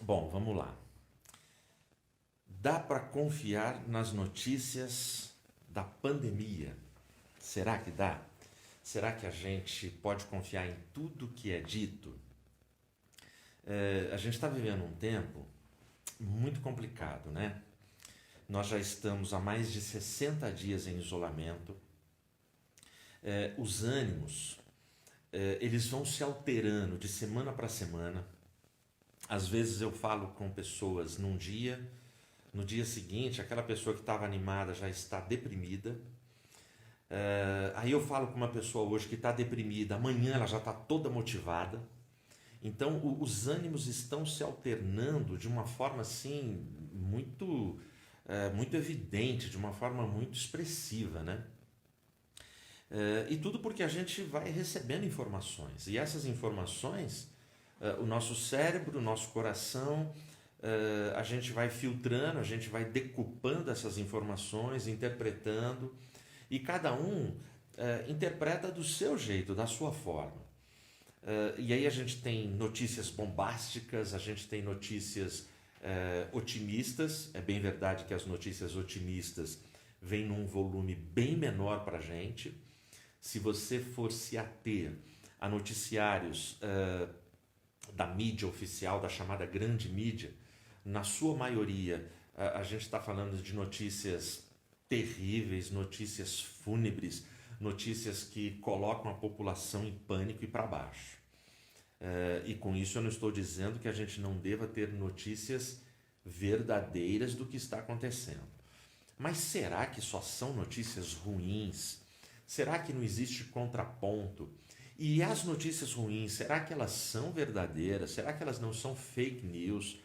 Bom, vamos lá. Dá para confiar nas notícias da pandemia? Será que dá? Será que a gente pode confiar em tudo que é dito? A gente está vivendo um tempo muito complicado, né? Nós já estamos há mais de 60 dias em isolamento. Os ânimos, eles vão se alterando de semana para semana. Às vezes eu falo com pessoas num dia, no dia seguinte, aquela pessoa que estava animada já está deprimida. Aí eu falo com uma pessoa hoje que está deprimida, amanhã ela já está toda motivada. Então os ânimos estão se alternando de uma forma assim muito evidente, de uma forma muito expressiva, né? E tudo porque a gente vai recebendo informações. E essas informações, o nosso cérebro, o nosso coração, a gente vai filtrando, a gente vai decupando essas informações, interpretando, e cada um interpreta do seu jeito, da sua forma. E aí a gente tem notícias bombásticas, a gente tem notícias otimistas. É bem verdade que as notícias otimistas vêm num volume bem menor para a gente. Se você for se ater a noticiários da mídia oficial, da chamada grande mídia, na sua maioria a gente está falando de notícias terríveis, notícias fúnebres, notícias que colocam a população em pânico e para baixo. E com isso eu não estou dizendo que a gente não deva ter notícias verdadeiras do que está acontecendo. Mas será que só são notícias ruins? Será que não existe contraponto? E as notícias ruins, será que elas são verdadeiras? Será que elas não são fake news?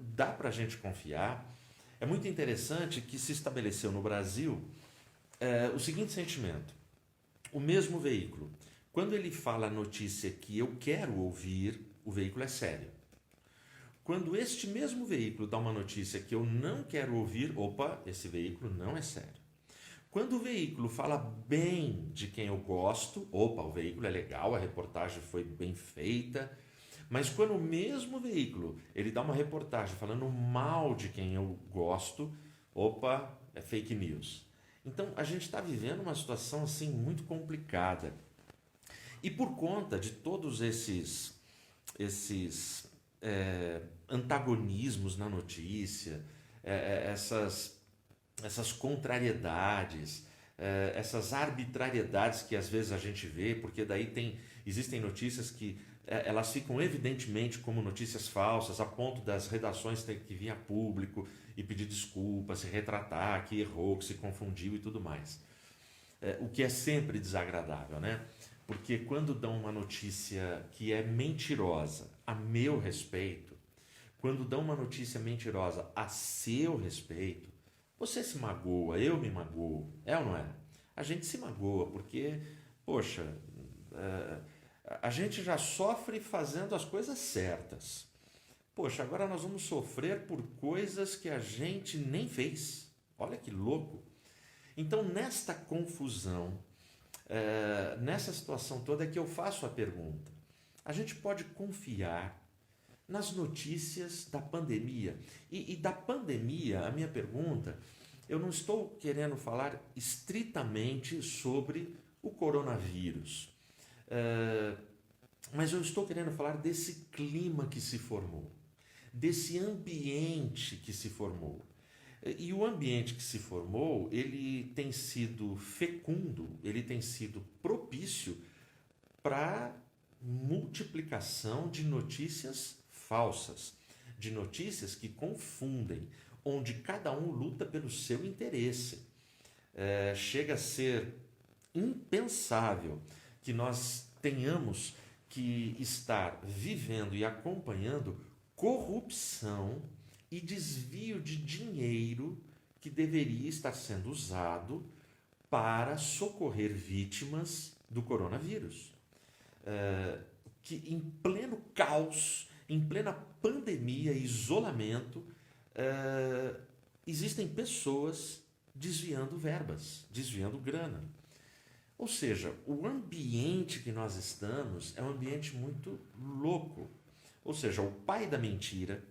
Dá para a gente confiar? É muito interessante que se estabeleceu no Brasil o seguinte sentimento: o mesmo veículo, quando ele fala a notícia que eu quero ouvir, o veículo é sério. Quando este mesmo veículo dá uma notícia que eu não quero ouvir, opa, esse veículo não é sério. Quando o veículo fala bem de quem eu gosto, opa, o veículo é legal, a reportagem foi bem feita. Mas quando o mesmo veículo ele dá uma reportagem falando mal de quem eu gosto, opa, é fake news. Então a gente está vivendo uma situação assim muito complicada. E por conta de todos esses antagonismos na notícia, essas contrariedades, essas arbitrariedades que às vezes a gente vê, porque existem notícias que elas ficam evidentemente como notícias falsas, a ponto das redações ter que vir a público e pedir desculpa, se retratar, que errou, que se confundiu e tudo mais. O que é sempre desagradável, né? Porque quando dão uma notícia que é mentirosa a meu respeito, quando dão uma notícia mentirosa a seu respeito, você se magoa, eu me magoo, é ou não é? A gente se magoa porque, poxa, a gente já sofre fazendo as coisas certas. Poxa, agora nós vamos sofrer por coisas que a gente nem fez. Olha que louco. Então, nesta confusão, nessa situação toda, é que eu faço a pergunta: a gente pode confiar nas notícias da pandemia? E da pandemia, a minha pergunta, eu não estou querendo falar estritamente sobre o coronavírus, mas eu estou querendo falar desse clima que se formou, desse ambiente que se formou. E o ambiente que se formou, ele tem sido fecundo, ele tem sido propício para multiplicação de notícias falsas, de notícias que confundem, onde cada um luta pelo seu interesse. Chega a ser impensável que nós tenhamos que estar vivendo e acompanhando corrupção e desvio de dinheiro que deveria estar sendo usado para socorrer vítimas do coronavírus. Que em pleno caos, em plena pandemia, isolamento, existem pessoas desviando verbas, desviando grana. Ou seja, o ambiente que nós estamos é um ambiente muito louco. ou seja, o pai da mentira,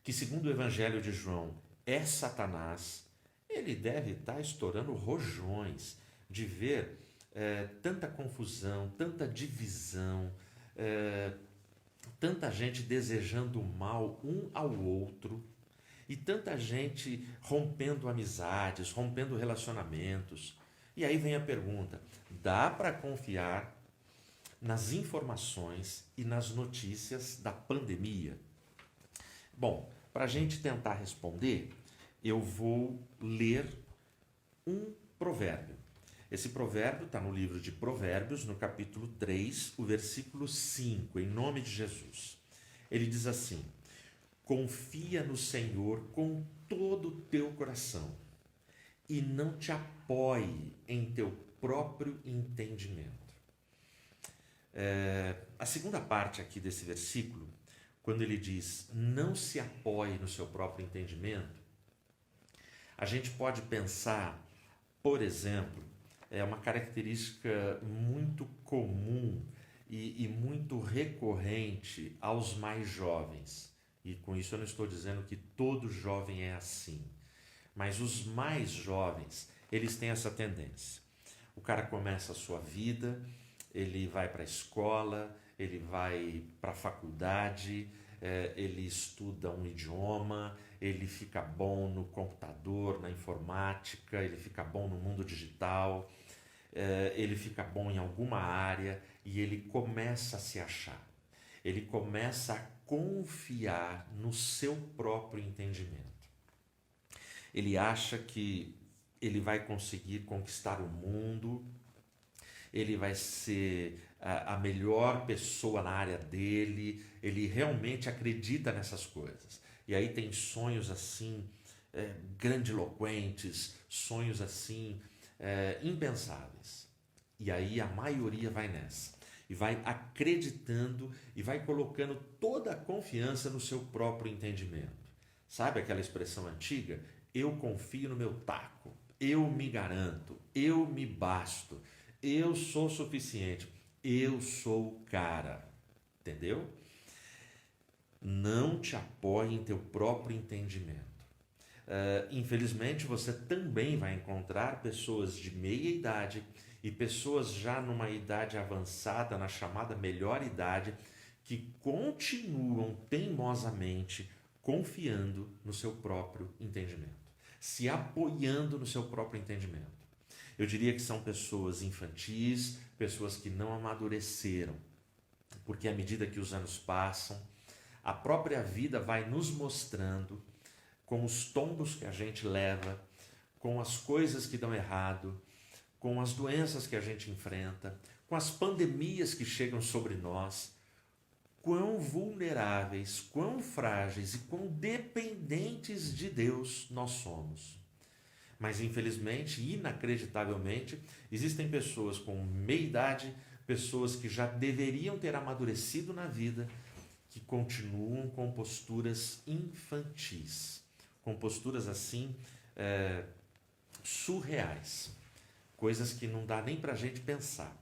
que segundo o Evangelho de João é Satanás, ele deve estar estourando rojões de ver tanta confusão, tanta divisão, tanta gente desejando mal um ao outro e tanta gente rompendo amizades, rompendo relacionamentos. E aí vem a pergunta: dá para confiar nas informações e nas notícias da pandemia? Bom, para a gente tentar responder, eu vou ler um provérbio. Esse provérbio está no livro de Provérbios, no capítulo 3, o versículo 5, em nome de Jesus. Ele diz assim: confia no Senhor com todo o teu coração e não te apoie em teu próprio entendimento. A segunda parte aqui desse versículo, quando ele diz não se apoie no seu próprio entendimento, a gente pode pensar, por exemplo, é uma característica muito comum e muito recorrente aos mais jovens. E com isso eu não estou dizendo que todo jovem é assim, mas os mais jovens, eles têm essa tendência. O cara começa a sua vida, ele vai para a escola, ele vai para a faculdade, ele estuda um idioma, ele fica bom no computador, na informática, ele fica bom no mundo digital, ele fica bom em alguma área e ele começa a se achar. Ele começa a confiar no seu próprio entendimento. Ele acha que ele vai conseguir conquistar o mundo, ele vai ser a melhor pessoa na área dele, ele realmente acredita nessas coisas. E aí tem sonhos assim, grandiloquentes, sonhos assim, impensáveis. E aí a maioria vai nessa. E vai acreditando e vai colocando toda a confiança no seu próprio entendimento. Sabe aquela expressão antiga? Eu confio no meu taco, eu me garanto, eu me basto, eu sou suficiente, eu sou o cara. Entendeu? Não te apoie em teu próprio entendimento. Infelizmente, você também vai encontrar pessoas de meia idade e pessoas já numa idade avançada, na chamada melhor idade, que continuam teimosamente confiando no seu próprio entendimento, se apoiando no seu próprio entendimento. Eu diria que são pessoas infantis, pessoas que não amadureceram, porque à medida que os anos passam, a própria vida vai nos mostrando, com os tombos que a gente leva, com as coisas que dão errado, com as doenças que a gente enfrenta, com as pandemias que chegam sobre nós, quão vulneráveis, quão frágeis e quão dependentes de Deus nós somos. Mas infelizmente, inacreditavelmente, existem pessoas com meia idade, pessoas que já deveriam ter amadurecido na vida, que continuam com posturas infantis, com posturas assim surreais, coisas que não dá nem para a gente pensar.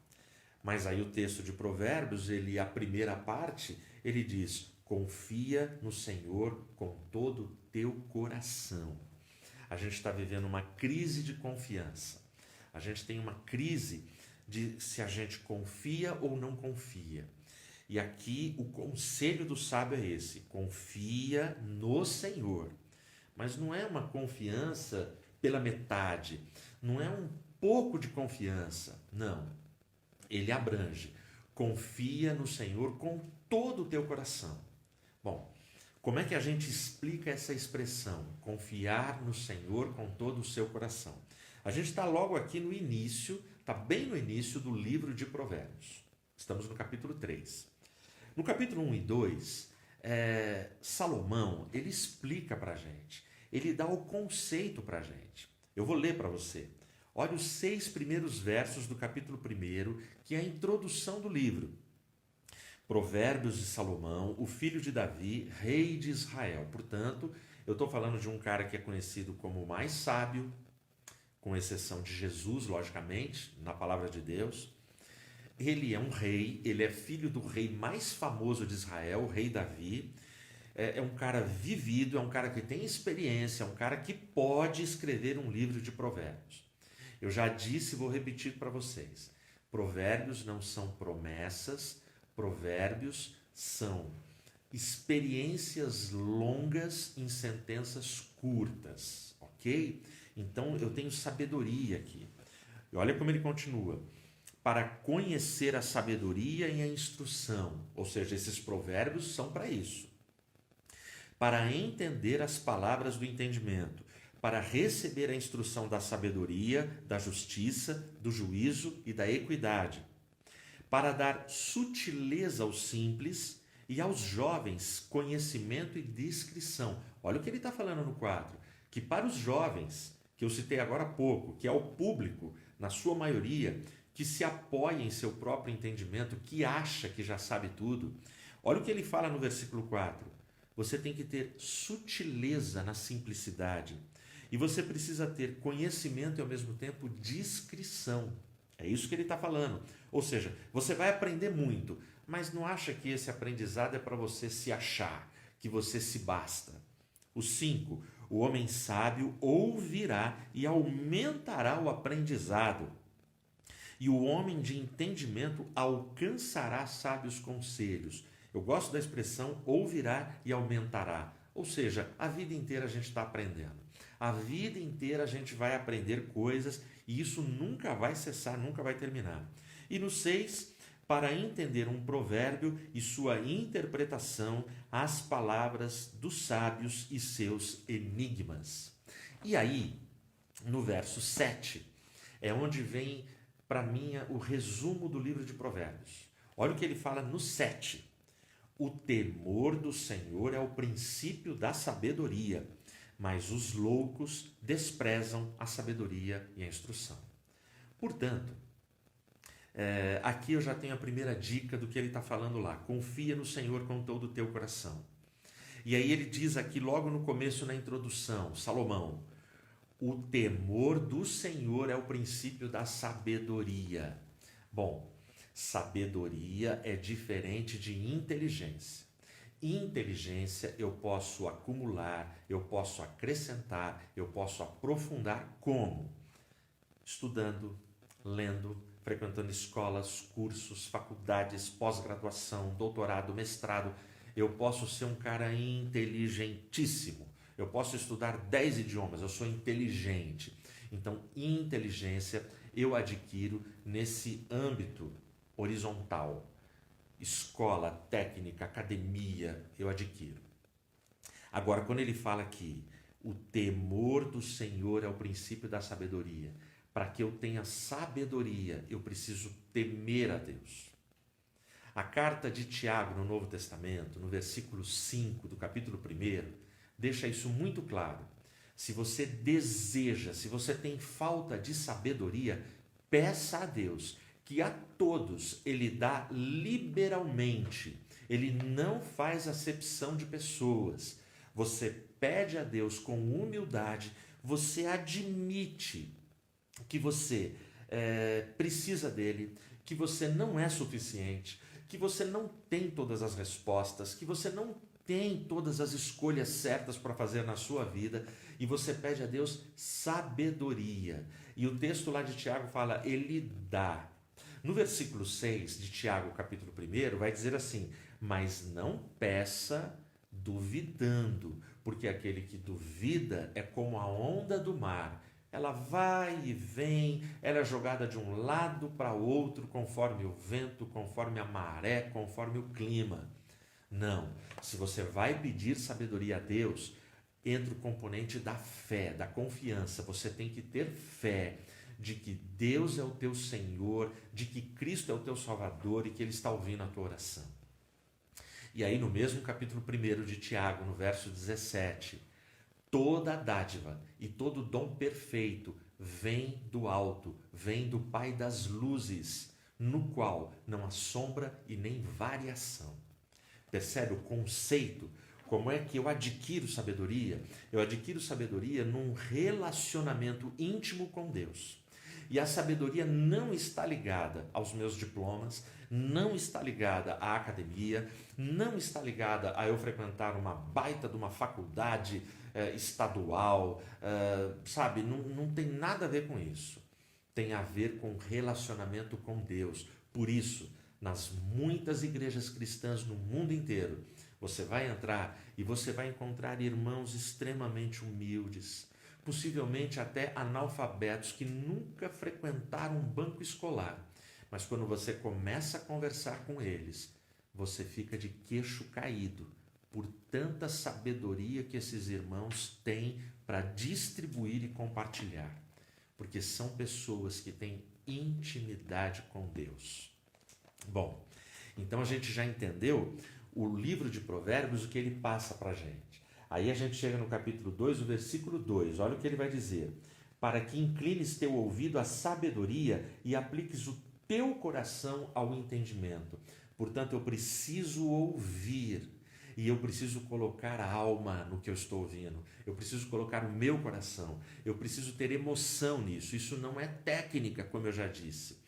Mas aí o texto de Provérbios, a primeira parte, ele diz: confia no Senhor com todo o teu coração. A gente está vivendo uma crise de confiança. A gente tem uma crise de se a gente confia ou não confia. E aqui o conselho do sábio é esse: confia no Senhor. Mas não é uma confiança pela metade, não é um pouco de confiança, não. Ele abrange: confia no Senhor com todo o teu coração. Bom, como é que a gente explica essa expressão, confiar no Senhor com todo o seu coração? A gente está logo aqui no início, está bem no início do livro de Provérbios. Estamos no capítulo 3. No capítulo 1 e 2, Salomão, ele explica para a gente, ele dá o conceito para a gente. Eu vou ler para você. Olha os 6 primeiros versos do capítulo 1, que é a introdução do livro. Provérbios de Salomão, o filho de Davi, rei de Israel. Portanto, eu estou falando de um cara que é conhecido como o mais sábio, com exceção de Jesus, logicamente, na palavra de Deus. Ele é um rei, ele é filho do rei mais famoso de Israel, o rei Davi. É um cara vivido, é um cara que tem experiência, é um cara que pode escrever um livro de provérbios. Eu já disse e vou repetir para vocês. Provérbios não são promessas, provérbios são experiências longas em sentenças curtas, ok? Então eu tenho sabedoria aqui. E olha como ele continua. Para conhecer a sabedoria e a instrução, ou seja, esses provérbios são para isso. Para entender as palavras do entendimento, para receber a instrução da sabedoria, da justiça, do juízo e da equidade, para dar sutileza aos simples e aos jovens conhecimento e discrição. Olha o que ele está falando no quadro, que para os jovens, que eu citei agora há pouco, que é o público, na sua maioria, que se apoia em seu próprio entendimento, que acha que já sabe tudo. Olha o que ele fala no versículo 4. Você tem que ter sutileza na simplicidade. E você precisa ter conhecimento e, ao mesmo tempo, discrição. É isso que ele está falando. Ou seja, você vai aprender muito, mas não acha que esse aprendizado é para você se achar, que você se basta. O 5. O homem sábio ouvirá e aumentará o aprendizado. E o homem de entendimento alcançará sábios conselhos. Eu gosto da expressão ouvirá e aumentará. Ou seja, a vida inteira a gente está aprendendo. A vida inteira a gente vai aprender coisas e isso nunca vai cessar, nunca vai terminar. E no 6, para entender um provérbio e sua interpretação, as palavras dos sábios e seus enigmas. E aí, no verso 7, é onde vem para mim o resumo do livro de Provérbios. Olha o que ele fala no 7. O temor do Senhor é o princípio da sabedoria, mas os loucos desprezam a sabedoria e a instrução. Portanto, aqui eu já tenho a primeira dica do que ele está falando lá. Confia no Senhor com todo o teu coração. E aí ele diz aqui logo no começo, na introdução, Salomão, o temor do Senhor é o princípio da sabedoria. Bom, sabedoria é diferente de inteligência. Inteligência eu posso acumular, eu posso acrescentar, eu posso aprofundar como? Estudando, lendo, frequentando escolas, cursos, faculdades, pós-graduação, doutorado, mestrado. Eu posso ser um cara inteligentíssimo. Eu posso estudar 10 idiomas, eu sou inteligente. Então, inteligência eu adquiro nesse âmbito horizontal. Escola, técnica, academia, eu adquiro. Agora, quando ele fala que o temor do Senhor é o princípio da sabedoria, para que eu tenha sabedoria, eu preciso temer a Deus. A carta de Tiago no Novo Testamento, no versículo 5 do capítulo 1, deixa isso muito claro. Se você deseja, se você tem falta de sabedoria, peça a Deus que a todos ele dá liberalmente. Ele não faz acepção de pessoas. Você pede a Deus com humildade, você admite que você precisa dele, que você não é suficiente, que você não tem todas as respostas, que você não tem todas as escolhas certas para fazer na sua vida, e você pede a Deus sabedoria. E o texto lá de Tiago fala, ele dá. No versículo 6 de Tiago, capítulo 1, vai dizer assim, mas não peça duvidando, porque aquele que duvida é como a onda do mar. Ela vai e vem, ela é jogada de um lado para outro, conforme o vento, conforme a maré, conforme o clima. Não, se você vai pedir sabedoria a Deus, entra o componente da fé, da confiança. Você tem que ter fé de que Deus é o teu Senhor, de que Cristo é o teu Salvador e que Ele está ouvindo a tua oração. E aí no mesmo capítulo 1 de Tiago, no verso 17, toda dádiva e todo dom perfeito vem do alto, vem do Pai das luzes, no qual não há sombra e nem variação. Percebe o conceito? Como é que eu adquiro sabedoria? Eu adquiro sabedoria num relacionamento íntimo com Deus. E a sabedoria não está ligada aos meus diplomas, não está ligada à academia, não está ligada a eu frequentar uma baita de uma faculdade estadual, sabe? Não tem nada a ver com isso. Tem a ver com relacionamento com Deus. Por isso, nas muitas igrejas cristãs no mundo inteiro, você vai entrar e você vai encontrar irmãos extremamente humildes, possivelmente até analfabetos que nunca frequentaram um banco escolar. Mas quando você começa a conversar com eles, você fica de queixo caído por tanta sabedoria que esses irmãos têm para distribuir e compartilhar, porque são pessoas que têm intimidade com Deus. Bom, então a gente já entendeu o livro de Provérbios, o que ele passa para a gente. Aí a gente chega no capítulo 2, o versículo 2, olha o que ele vai dizer: para que inclines teu ouvido à sabedoria e apliques o teu coração ao entendimento. Portanto, eu preciso ouvir e eu preciso colocar a alma no que eu estou ouvindo. Eu preciso colocar o meu coração. Eu preciso ter emoção nisso. Isso não é técnica, como eu já disse.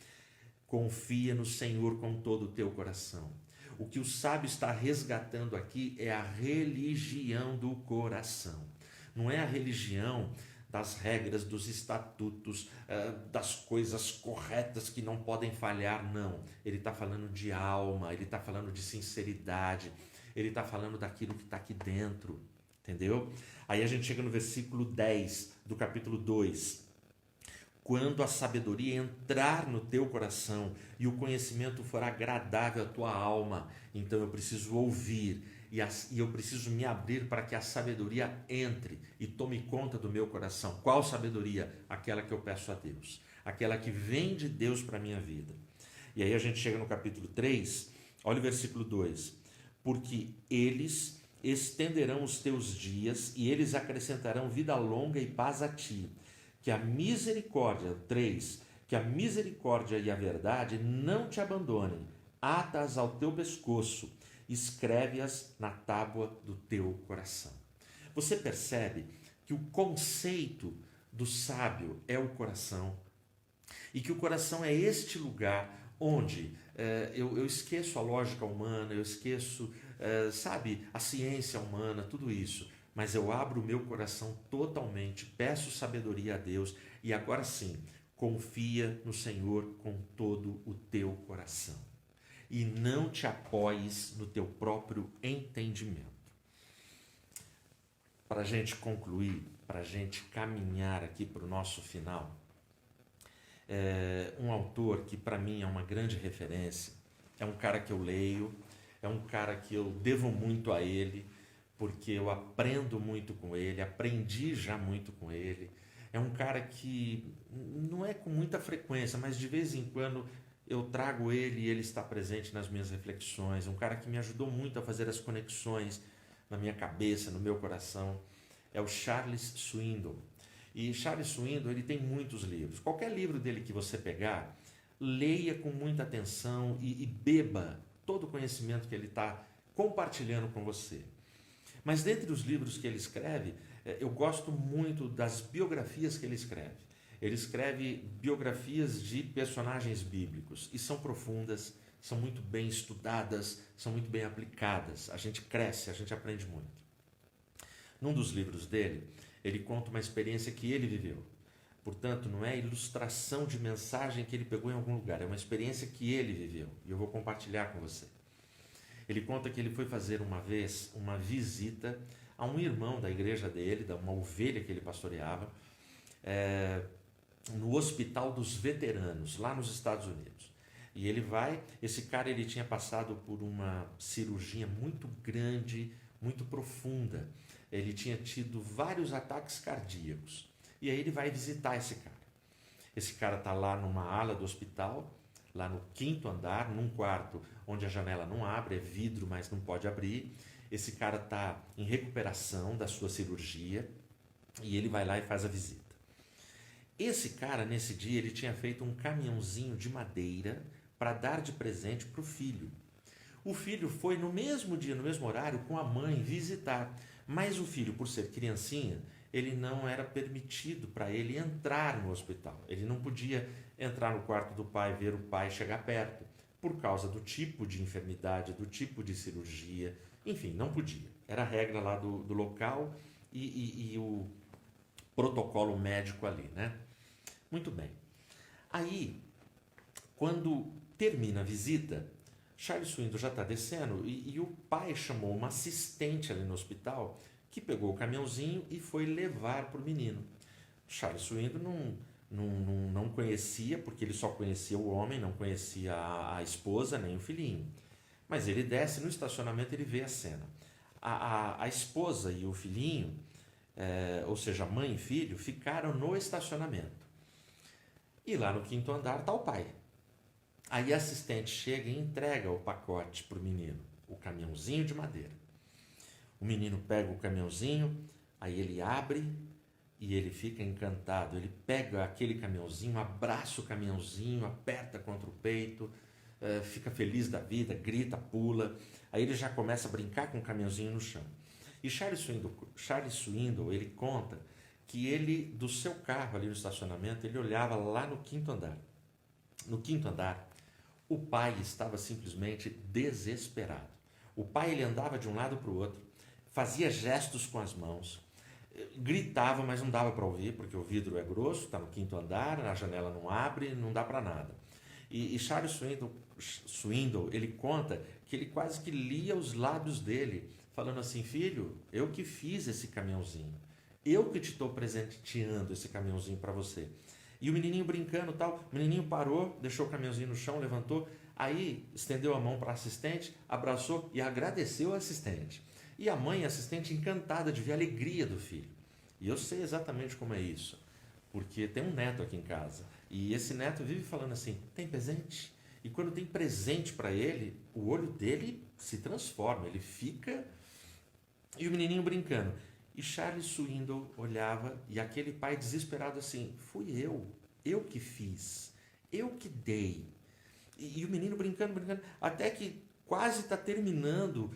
Confia no Senhor com todo o teu coração. O que o sábio está resgatando aqui é a religião do coração. Não é a religião das regras, dos estatutos, das coisas corretas que não podem falhar, não. Ele está falando de alma, ele está falando de sinceridade, ele está falando daquilo que está aqui dentro, entendeu? Aí a gente chega no versículo 10 do capítulo 2. Quando a sabedoria entrar no teu coração e o conhecimento for agradável à tua alma, então eu preciso ouvir e eu preciso me abrir para que a sabedoria entre e tome conta do meu coração. Qual sabedoria? Aquela que eu peço a Deus, aquela que vem de Deus para a minha vida. E aí a gente chega no capítulo 3, olha o versículo 2. Porque eles estenderão os teus dias e eles acrescentarão vida longa e paz a ti. Que a misericórdia, 3, que a misericórdia e a verdade não te abandonem, ata-as ao teu pescoço, escreve-as na tábua do teu coração. Você percebe que o conceito do sábio é o coração, e que o coração é este lugar onde eu esqueço a lógica humana, eu esqueço, sabe, a ciência humana, tudo isso, mas eu abro o meu coração totalmente, peço sabedoria a Deus e agora sim, confia no Senhor com todo o teu coração. E não te apoies no teu próprio entendimento. Para a gente concluir, para a gente caminhar aqui para o nosso final, um autor que para mim é uma grande referência, é um cara que eu leio, é um cara que eu devo muito a ele, porque eu aprendo muito com ele, aprendi já muito com ele. É um cara que não é com muita frequência, mas de vez em quando eu trago ele e ele está presente nas minhas reflexões. Um cara que me ajudou muito a fazer as conexões na minha cabeça, no meu coração. É o Charles Swindoll. E Charles Swindoll, ele tem muitos livros. Qualquer livro dele que você pegar, leia com muita atenção e beba todo o conhecimento que ele está compartilhando com você. Mas dentre os livros que ele escreve, eu gosto muito das biografias que ele escreve. Ele escreve biografias de personagens bíblicos e são profundas, são muito bem estudadas, são muito bem aplicadas. A gente cresce, a gente aprende muito. Num dos livros dele, ele conta uma experiência que ele viveu. Portanto, não é ilustração de mensagem que ele pegou em algum lugar, é uma experiência que ele viveu e eu vou compartilhar com você. Ele conta que ele foi fazer uma vez uma visita a um irmão da igreja dele, de uma ovelha que ele pastoreava, no Hospital dos Veteranos, lá nos Estados Unidos. E ele vai, esse cara ele tinha passado por uma cirurgia muito grande, muito profunda. Ele tinha tido vários ataques cardíacos. E aí ele vai visitar esse cara. Esse cara está lá numa ala do hospital, lá no 5º andar, num quarto onde a janela não abre, é vidro, mas não pode abrir. Esse cara está em recuperação da sua cirurgia e ele vai lá e faz a visita. Esse cara, nesse dia, ele tinha feito um caminhãozinho de madeira para dar de presente para o filho. O filho foi no mesmo dia, no mesmo horário, com a mãe visitar, mas o filho, por ser criancinha, ele não era permitido para ele entrar no hospital. Ele não podia entrar no quarto do pai, ver o pai chegar perto, por causa do tipo de enfermidade, do tipo de cirurgia, enfim, não podia. Era a regra lá do local e o protocolo médico ali, né? Muito bem. Aí, quando termina a visita, Charles Swindoll já está descendo e o pai chamou uma assistente ali no hospital que pegou o caminhãozinho e foi levar para o menino. Charles Swindoll não conhecia, porque ele só conhecia o homem, não conhecia a esposa nem o filhinho. Mas ele desce no estacionamento e ele vê a cena. A esposa e o filhinho, ou seja, mãe e filho, ficaram no estacionamento. E lá no quinto andar está o pai. Aí a assistente chega e entrega o pacote para o menino, o caminhãozinho de madeira. O menino pega o caminhãozinho, aí ele abre e ele fica encantado. Ele pega aquele caminhãozinho, abraça o caminhãozinho, aperta contra o peito, fica feliz da vida, grita, pula. Aí ele já começa a brincar com o caminhãozinho no chão. E Charles Swindoll, ele conta que ele, do seu carro ali no estacionamento, ele olhava lá no quinto andar. No quinto andar, o pai estava simplesmente desesperado. O pai ele andava de um lado para o outro, fazia gestos com as mãos, gritava, mas não dava para ouvir, porque o vidro é grosso, está no quinto andar, a janela não abre, não dá para nada. E Charles Swindoll, ele conta que ele quase que lia os lábios dele, falando assim: filho, eu que fiz esse caminhãozinho, eu que te estou presenteando esse caminhãozinho para você. E o menininho brincando tal, o menininho parou, deixou o caminhãozinho no chão, levantou, aí estendeu a mão para a assistente, abraçou e agradeceu a assistente. E a mãe e a assistente encantada de ver a alegria do filho. E eu sei exatamente como é isso, porque tem um neto aqui em casa, e esse neto vive falando assim: tem presente? E quando tem presente para ele, o olho dele se transforma, ele fica... E o menininho brincando. E Charles Swindoll olhava e aquele pai desesperado assim: fui eu que fiz, eu que dei. E o menino brincando, até que quase está terminando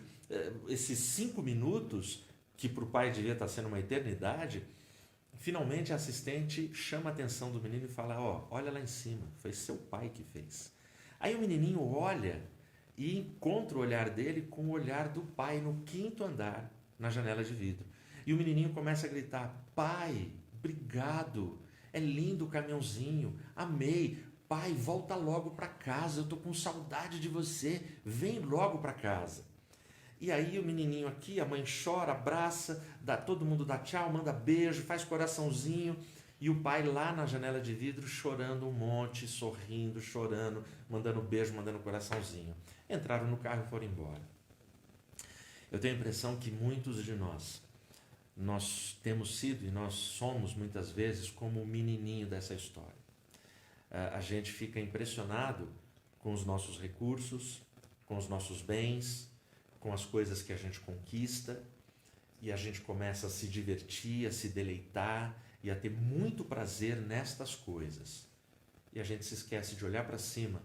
esses 5 minutos, que para o pai devia estar sendo uma eternidade. Finalmente a assistente chama a atenção do menino e fala: olha lá em cima, foi seu pai que fez. Aí o menininho olha e encontra o olhar dele com o olhar do pai no quinto andar, na janela de vidro. E o menininho começa a gritar: pai, obrigado, é lindo o caminhãozinho, amei, pai, volta logo para casa, eu estou com saudade de você, vem logo para casa. E aí o menininho aqui, a mãe chora, abraça, todo mundo dá tchau, manda beijo, faz coraçãozinho, e o pai lá na janela de vidro chorando um monte, sorrindo, chorando, mandando beijo, mandando coraçãozinho. Entraram no carro e foram embora. Eu tenho a impressão que muitos de nós temos sido e nós somos muitas vezes como o menininho dessa história. A gente fica impressionado com os nossos recursos, com os nossos bens, com as coisas que a gente conquista, e a gente começa a se divertir, a se deleitar e a ter muito prazer nestas coisas. E a gente se esquece de olhar para cima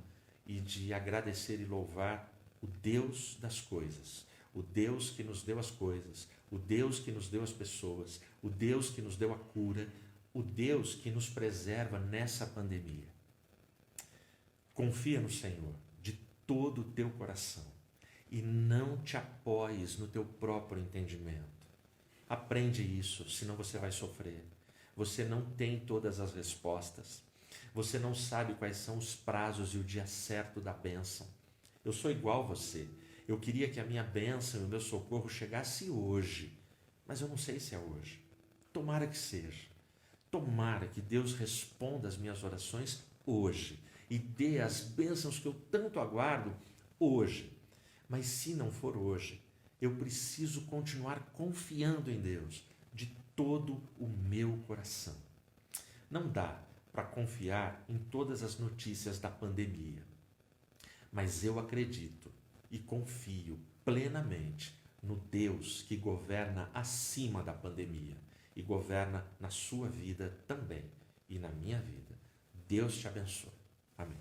e de agradecer e louvar o Deus das coisas, o Deus que nos deu as coisas, o Deus que nos deu as pessoas, o Deus que nos deu a cura, o Deus que nos preserva nessa pandemia. Confia no Senhor de todo o teu coração e não te apoies no teu próprio entendimento. Aprende isso, senão você vai sofrer. Você não tem todas as respostas. Você não sabe quais são os prazos e o dia certo da bênção. Eu sou igual a você. Eu queria que a minha bênção e o meu socorro chegasse hoje, mas eu não sei se é hoje. Tomara que seja. Tomara que Deus responda as minhas orações hoje e dê as bênçãos que eu tanto aguardo hoje. Mas se não for hoje, eu preciso continuar confiando em Deus de todo o meu coração. Não dá para confiar em todas as notícias da pandemia, mas eu acredito e confio plenamente no Deus que governa acima da pandemia e governa na sua vida também e na minha vida. Deus te abençoe. Amém.